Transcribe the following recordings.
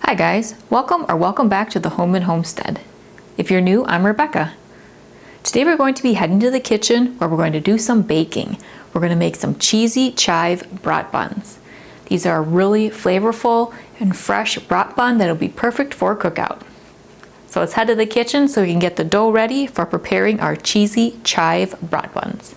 Hi guys, welcome back to the Home and Homestead. If you're new, I'm Rebecca. Today we're going to be heading to the kitchen where we're going to do some baking. We're going to make some cheesy chive brat buns. These are really flavorful and fresh brat bun that'll be perfect for a cookout. So let's head to the kitchen so we can get the dough ready for preparing our cheesy chive brat buns.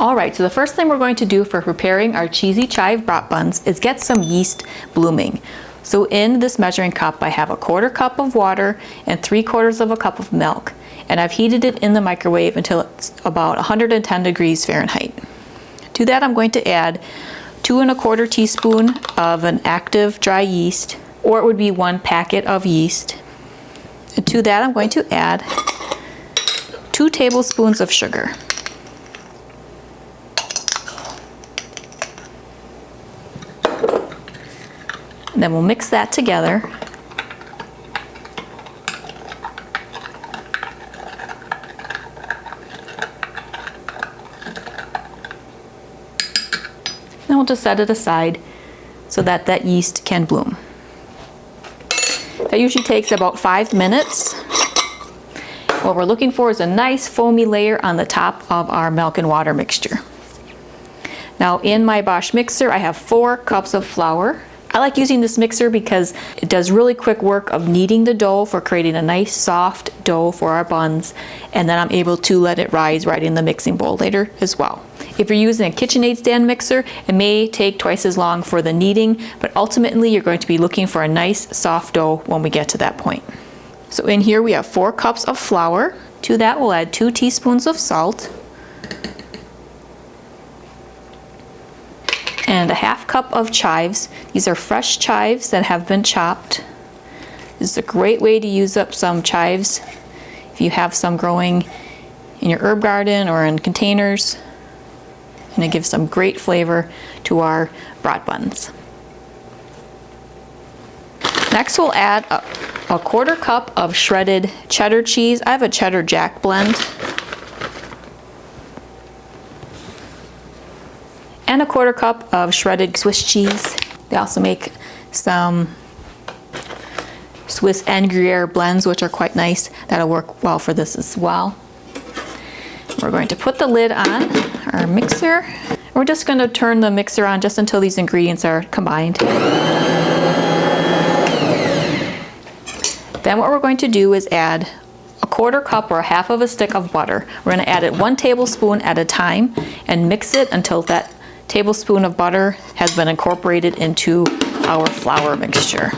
Alright, so the first thing we're going to do for preparing our cheesy chive brat buns is get some yeast blooming. So in this measuring cup I have 1/4 cup of water and 3/4 of a cup of milk. And I've heated it in the microwave until it's about 110 degrees Fahrenheit. To that I'm going to add 2 1/4 teaspoon of an active dry yeast, or it would be 1 packet of yeast. And to that I'm going to add 2 tablespoons of sugar. And then we'll mix that together. Then we'll just set it aside so that that yeast can bloom. That usually takes about 5 minutes. What we're looking for is a nice foamy layer on the top of our milk and water mixture. Now in my Bosch mixer I have 4 cups of flour. I like using this mixer because it does really quick work of kneading the dough for creating a nice soft dough for our buns, and then I'm able to let it rise right in the mixing bowl later as well. If you're using a KitchenAid stand mixer, it may take twice as long for the kneading, but ultimately you're going to be looking for a nice soft dough when we get to that point. So in here we have 4 cups of flour. To that we'll add 2 teaspoons of salt and 1/2 cup of chives. These are fresh chives that have been chopped. This is a great way to use up some chives if you have some growing in your herb garden or in containers, and it gives some great flavor to our brat buns. Next we'll add a 1/4 cup of shredded cheddar cheese. I have a cheddar jack blend. And 1/4 cup of shredded Swiss cheese. They also make some Swiss and Gruyere blends, which are quite nice. That'll work well for this as well. We're going to put the lid on our mixer. We're just going to turn the mixer on just until these ingredients are combined. Then what we're going to do is add 1/4 cup or 1/2 of a stick of butter. We're going to add it 1 tablespoon at a time and mix it until that tablespoon of butter has been incorporated into our flour mixture.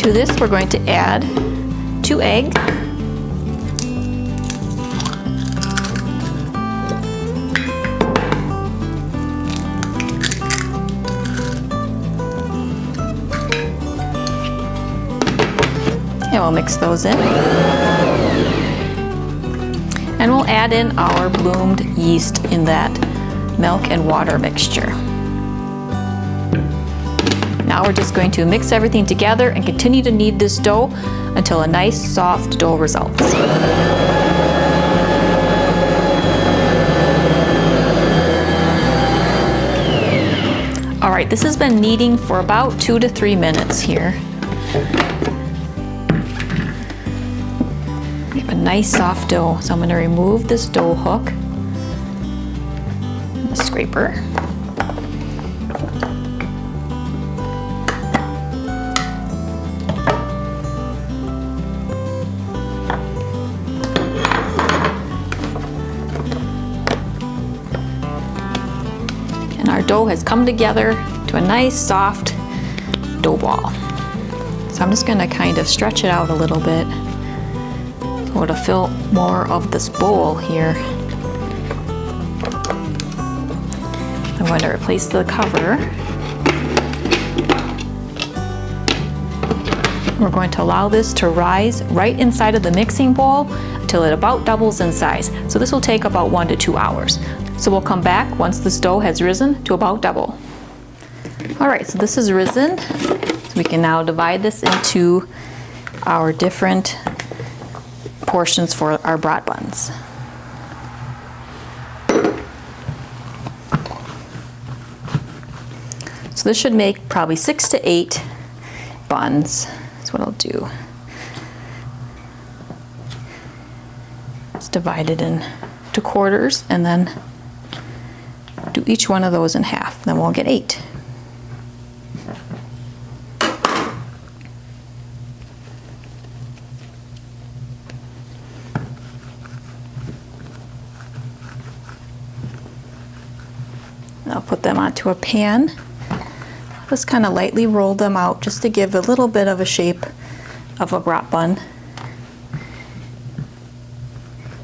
To this we're going to add 2 eggs, and we'll mix those in. And we'll add in our bloomed yeast in that milk and water mixture. Now we're just going to mix everything together and continue to knead this dough until a nice soft dough results. Alright, this has been kneading for about 2 to 3 minutes here. We have a nice soft dough, so I'm going to remove this dough hook and the scraper. Our dough has come together to a nice soft dough ball. So I'm just going to kind of stretch it out a little bit so it'll fill more of this bowl here. I'm going to replace the cover We're going to allow this to rise right inside of the mixing bowl until it about doubles in size. So this will take about 1 to 2 hours. So we'll come back once this dough has risen to about double. All right, so this is risen. So we can now divide this into our different portions for our brat buns. So this should make probably 6 to 8 buns. That's what I'll do. Just divide it into quarters and then do each one of those in half. Then we'll get 8. I'll put them onto a pan. Just kind of lightly roll them out just to give a little bit of a shape of a brat bun.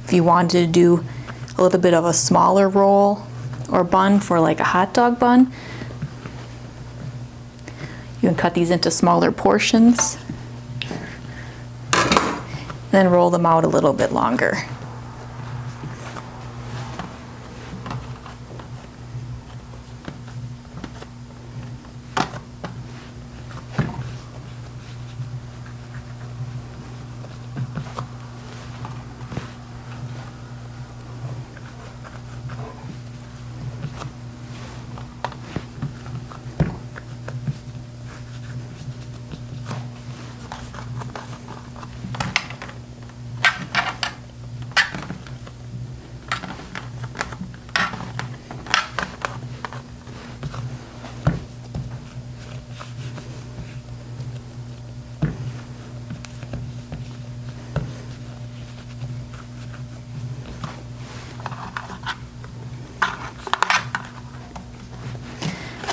If you wanted to do a little bit of a smaller roll or bun for like a hot dog bun, you can cut these into smaller portions, then roll them out a little bit longer.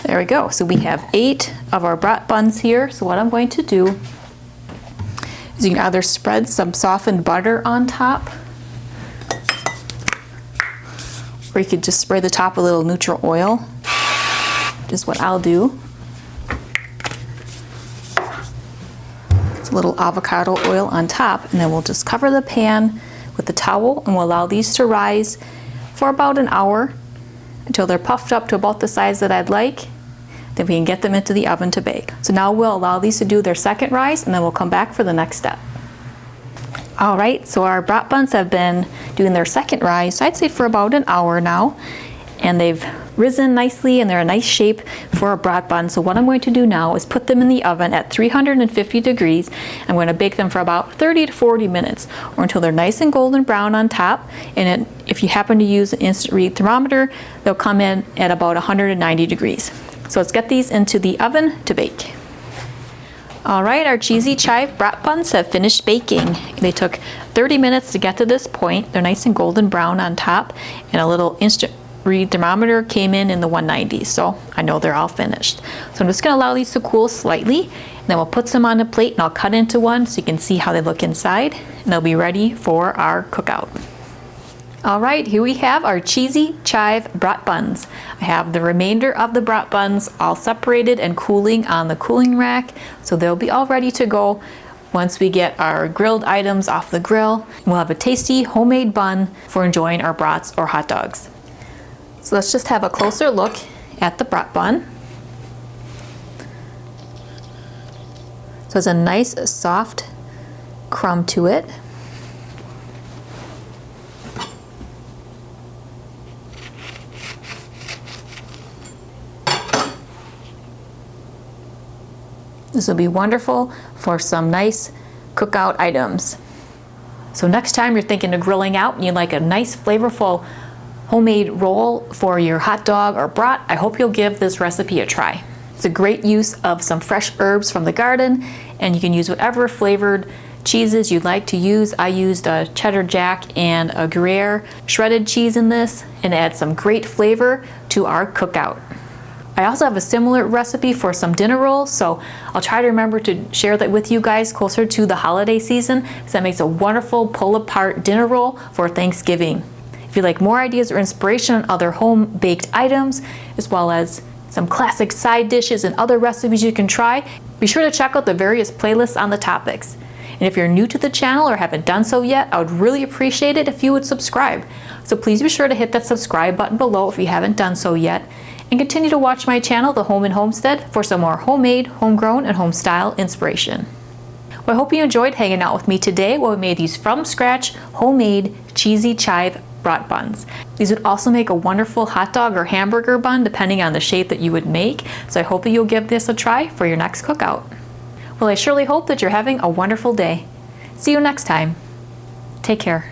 There we go. So we have 8 of our brat buns here. So what I'm going to do is you can either spread some softened butter on top, or you could just spray the top with a little neutral oil, which is what I'll do. It's a little avocado oil on top, and then we'll just cover the pan with the towel, and we'll allow these to rise for about an hour until they're puffed up to about the size that I'd like. Then we can get them into the oven to bake. So now we'll allow these to do their second rise, and then we'll come back for the next step. All right, so our brat buns have been doing their second rise, I'd say for about an hour now, and they've risen nicely and they're a nice shape for a brat bun. So what I'm going to do now is put them in the oven at 350 degrees. I'm going to bake them for about 30 to 40 minutes or until they're nice and golden brown on top. And if you happen to use an instant read thermometer, they'll come in at about 190 degrees. So let's get these into the oven to bake. All right, our cheesy chive brat buns have finished baking. They took 30 minutes to get to this point. They're nice and golden brown on top, and a little instant read thermometer came in the 190s, so I know they're all finished. So I'm just going to allow these to cool slightly, and then we'll put some on a plate, and I'll cut into one so you can see how they look inside, and they'll be ready for our cookout. All right, here we have our cheesy chive brat buns. I have the remainder of the brat buns all separated and cooling on the cooling rack, so they'll be all ready to go once we get our grilled items off the grill. We'll have a tasty homemade bun for enjoying our brats or hot dogs. So let's just have a closer look at the brat bun. So it's a nice soft crumb to it. This will be wonderful for some nice cookout items. So next time you're thinking of grilling out and you'd like a nice flavorful homemade roll for your hot dog or brat, I hope you'll give this recipe a try. It's a great use of some fresh herbs from the garden, and you can use whatever flavored cheeses you'd like to use. I used a cheddar jack and a Gruyere shredded cheese in this, and add some great flavor to our cookout. I also have a similar recipe for some dinner rolls, so I'll try to remember to share that with you guys closer to the holiday season, because that makes a wonderful pull-apart dinner roll for Thanksgiving. If you'd like more ideas or inspiration on other home-baked items, as well as some classic side dishes and other recipes you can try, Be sure to check out the various playlists on the topics. And if you're new to the channel or haven't done so yet, I would really appreciate it if you would subscribe. So please be sure to hit that subscribe button below if you haven't done so yet. And continue to watch my channel, The Home and Homestead, for some more homemade, homegrown, and home style inspiration. Well, I hope you enjoyed hanging out with me today while we made these from scratch, homemade, cheesy chive brat buns. These would also make a wonderful hot dog or hamburger bun depending on the shape that you would make. So I hope that you'll give this a try for your next cookout. Well, I surely hope that you're having a wonderful day. See you next time. Take care.